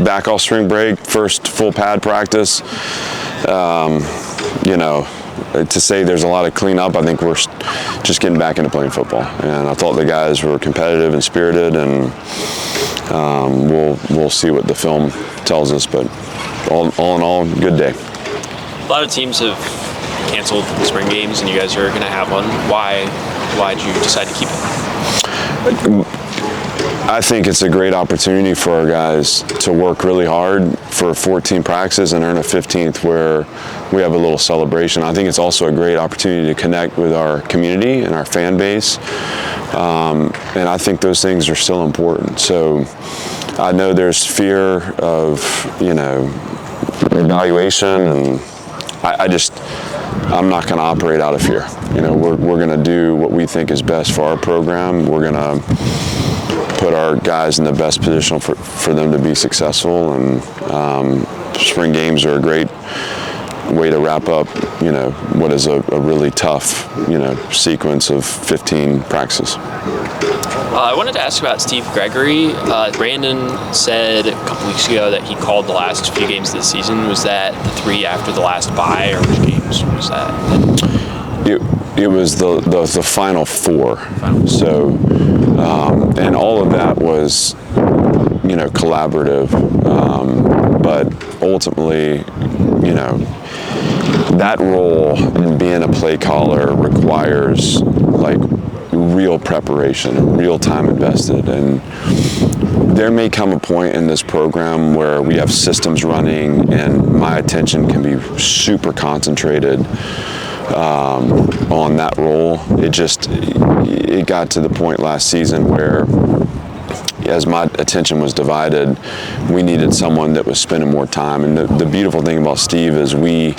back off spring break, first full pad practice. To say there's a lot of cleanup, I think we're just getting back into playing football. And I thought the guys were competitive and spirited, and we'll see what the film tells us. But all in all, good day. A lot of teams have canceled spring games, and you guys are going to have one. Why did you decide to keep it? I think it's a great opportunity for our guys to work really hard for 14 practices and earn a 15th where we have a little celebration. I think it's also a great opportunity to connect with our community and our fan base. And I think those things are still important. So I know there's fear of, evaluation, and I'm not going to operate out of fear. We're going to do what we think is best for our program. We're going to put our guys in the best position for them to be successful, and spring games are a great way to wrap up, what is a really tough, sequence of 15 practices. I wanted to ask about Steve Gregory. Brandon said a couple weeks ago that he called the last few games of the season. Was that the 3 after the last bye, or which games was that? It was the final 4. So, and all of that was, collaborative. But ultimately, that role in being a play caller requires real preparation, real time invested. And there may come a point in this program where we have systems running and my attention can be super concentrated on that role. It got to the point last season where, as my attention was divided, we needed someone that was spending more time. And the beautiful thing about Steve is we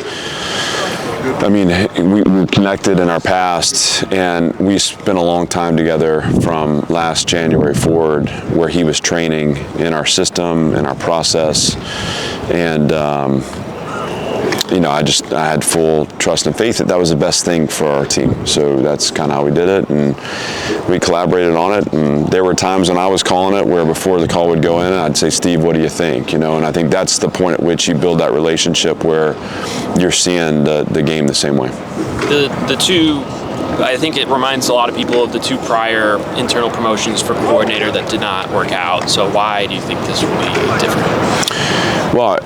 connected in our past, and we spent a long time together from last January forward, where he was training in our system, in our process, and I had full trust and faith that was the best thing for our team. So that's kind of how we did it, and we collaborated on it. And there were times when I was calling it where before the call would go in, I'd say, Steve, what do you think? And I think that's the point at which you build that relationship where you're seeing the game the same way. The two, I think it reminds a lot of people of the 2 prior internal promotions for coordinator that did not work out. So why do you think this will be different? Well,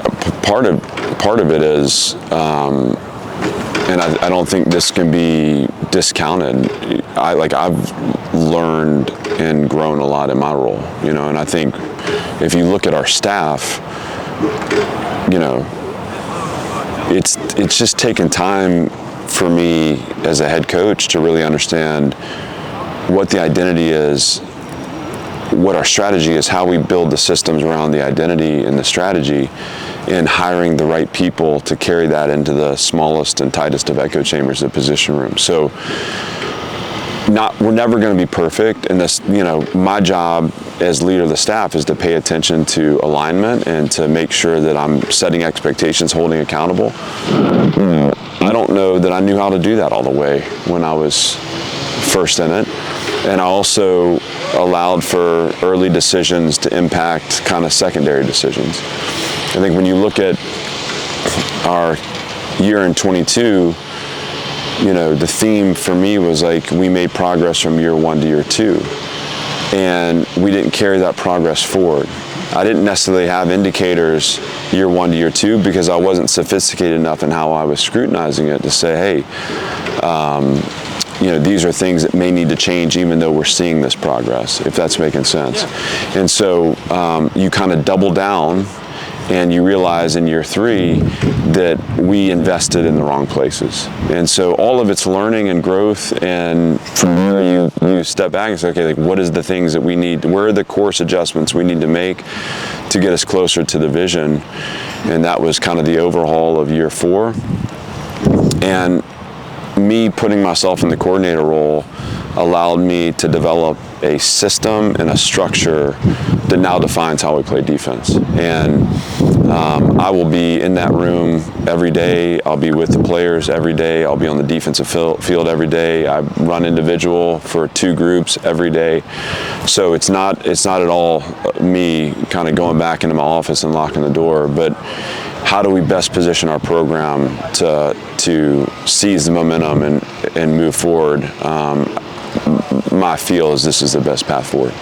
part of it is, and I don't think this can be discounted. I've learned and grown a lot in my role, and I think if you look at our staff, it's just taken time for me as a head coach to really understand what the identity is, what our strategy is, how we build the systems around the identity and the strategy, and hiring the right people to carry that into the smallest and tightest of echo chambers, the position room. So we're never going to be perfect, and this, my job as leader of the staff is to pay attention to alignment and to make sure that I'm setting expectations, holding accountable. I don't know that I knew how to do that all the way when I was first in it, and I also allowed for early decisions to impact kind of secondary decisions. I think when you look at our year in 22, the theme for me was we made progress from year 1 to year 2, and we didn't carry that progress forward. I didn't necessarily have indicators year 1 to year 2 because I wasn't sophisticated enough in how I was scrutinizing it to say, hey, these are things that may need to change even though we're seeing this progress, if that's making sense. Yeah. And so you kind of double down, and you realize in year 3 that we invested in the wrong places. And so all of it's learning and growth, and from there you step back and say, okay, what is the things that we need, where are the course adjustments we need to make to get us closer to the vision? And that was kind of the overhaul of year 4. And me putting myself in the coordinator role allowed me to develop a system and a structure that now defines how we play defense. And I will be in that room every day. I'll be with the players every day. I'll be on the defensive field every day. I run individual for 2 groups every day. So it's not at all me kind of going back into my office and locking the door, but how do we best position our program to seize the momentum and move forward? My feel is this is the best path forward.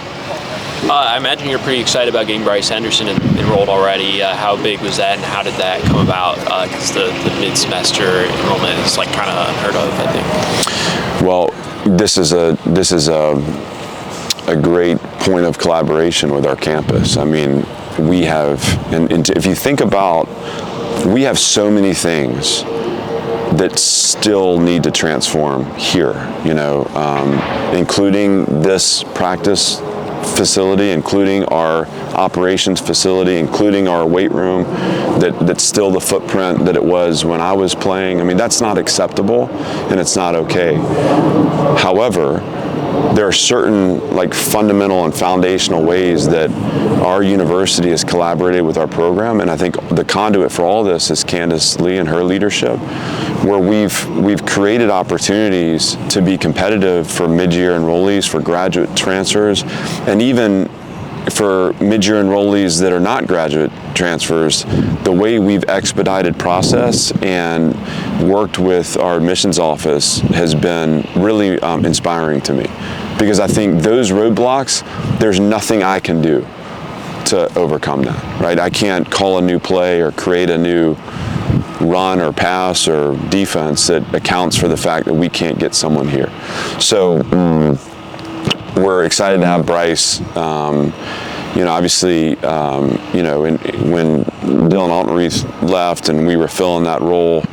I imagine you're pretty excited about getting Bryce Henderson enrolled already. How big was that, and how did that come about? Because the mid-semester enrollment is like kind of unheard of, I think. Well, this is a great point of collaboration with our campus. I mean, we have, and if you think about, we have so many things that still need to transform here, including this practice facility, including our operations facility, including our weight room, that's still the footprint that it was when I was playing. I mean, that's not acceptable and it's not okay. However, there are certain fundamental and foundational ways that our university has collaborated with our program, and I think the conduit for all this is Candace Lee and her leadership, where we've created opportunities to be competitive for mid-year enrollees, for graduate transfers, and even for mid-year enrollees that are not graduate transfers. The way we've expedited process and worked with our admissions office has been really inspiring to me, because I think those roadblocks, there's nothing I can do to overcome that, right? I can't call a new play or create a new run or pass or defense that accounts for the fact that we can't get someone here. So we're excited to have Bryce. Obviously, when Dylan Altenreith left and we were filling that role,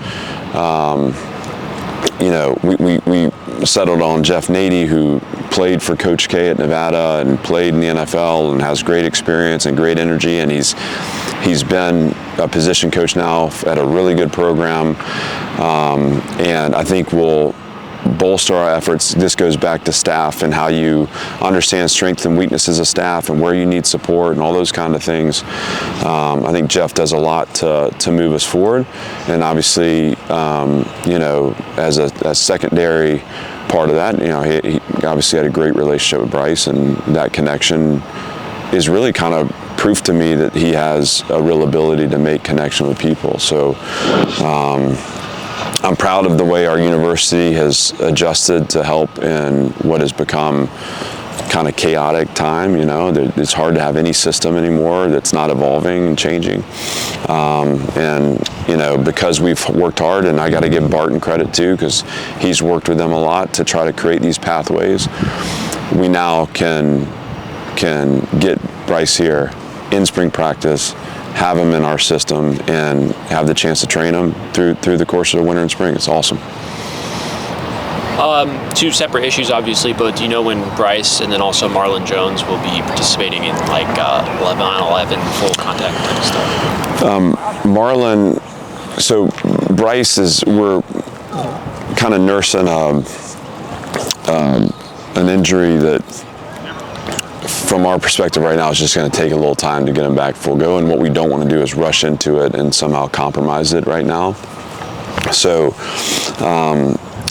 we settled on Jeff Nady, who played for Coach K at Nevada and played in the NFL and has great experience and great energy, and he's been a position coach now at a really good program, and I think we'll bolster our efforts. This goes back to staff and how you understand strengths and weaknesses of staff and where you need support and all those kind of things. I think Jeff does a lot to move us forward, and obviously, as a secondary part of that, he obviously had a great relationship with Bryce, and that connection is really kind of proof to me that he has a real ability to make connection with people. So I'm proud of the way our university has adjusted to help in what has become kind of chaotic time. It's hard to have any system anymore that's not evolving and changing. Because we've worked hard, and I got to give Barton credit too, because he's worked with them a lot to try to create these pathways. We now can get Bryce here in spring practice, have him in our system, and have the chance to train him through the course of the winter and spring. It's awesome. 2 separate issues, obviously, but do you know when Bryce and then also Marlon Jones will be participating in 11-on-11 full contact type stuff? Marlon, so Bryce we're kind of nursing an injury that, from our perspective right now, it's just going to take a little time to get him back full go, and what we don't want to do is rush into it and somehow compromise it right now. So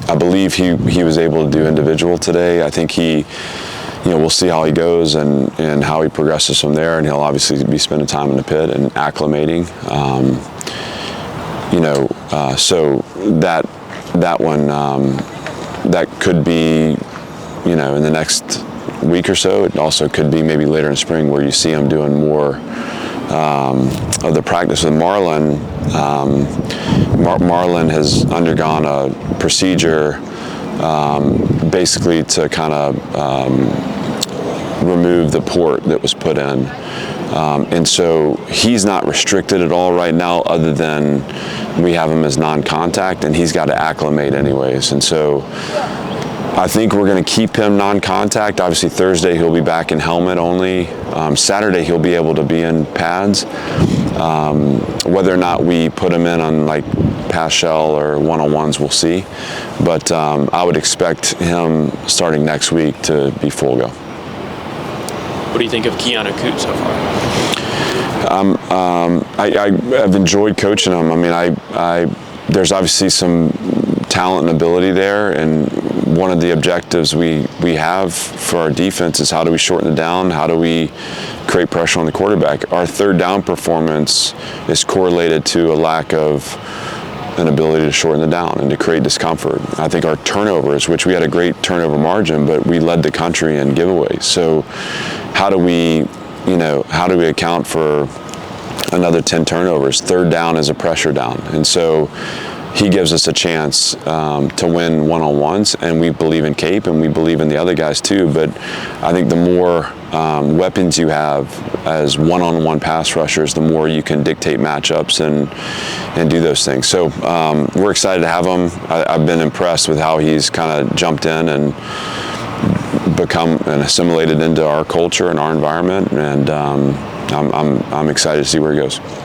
I believe he was able to do individual today. I think we'll see how he goes and how he progresses from there, and he'll obviously be spending time in the pit and acclimating. So that one, that could be, in the next week or so. It also could be maybe later in spring where you see him doing more of the practice with Marlon. Marlon has undergone a procedure basically to kind of remove the port that was put in. And so he's not restricted at all right now, other than we have him as non-contact, and he's got to acclimate anyways. And so I think we're going to keep him non-contact. Obviously Thursday he'll be back in helmet only. Saturday he'll be able to be in pads. Whether or not we put him in on pass shell or one-on-ones, we'll see. But I would expect him starting next week to be full go. What do you think of Keanu Coote so far? I've enjoyed coaching him. I mean, there's obviously some talent and ability there, and one of the objectives we have for our defense is how do we shorten it down? How do we create pressure on the quarterback? Our third down performance is correlated to a lack of an ability to shorten it down and to create discomfort. I think our turnovers, which we had a great turnover margin, but we led the country in giveaways. So how do we account for another 10 turnovers? Third down is a pressure down. And so he gives us a chance to win one-on-ones, and we believe in Cape and we believe in the other guys too. But I think the more weapons you have as one-on-one pass rushers, the more you can dictate matchups and do those things. So we're excited to have him. I've been impressed with how he's kind of jumped in and become and assimilated into our culture and our environment, and I'm excited to see where he goes.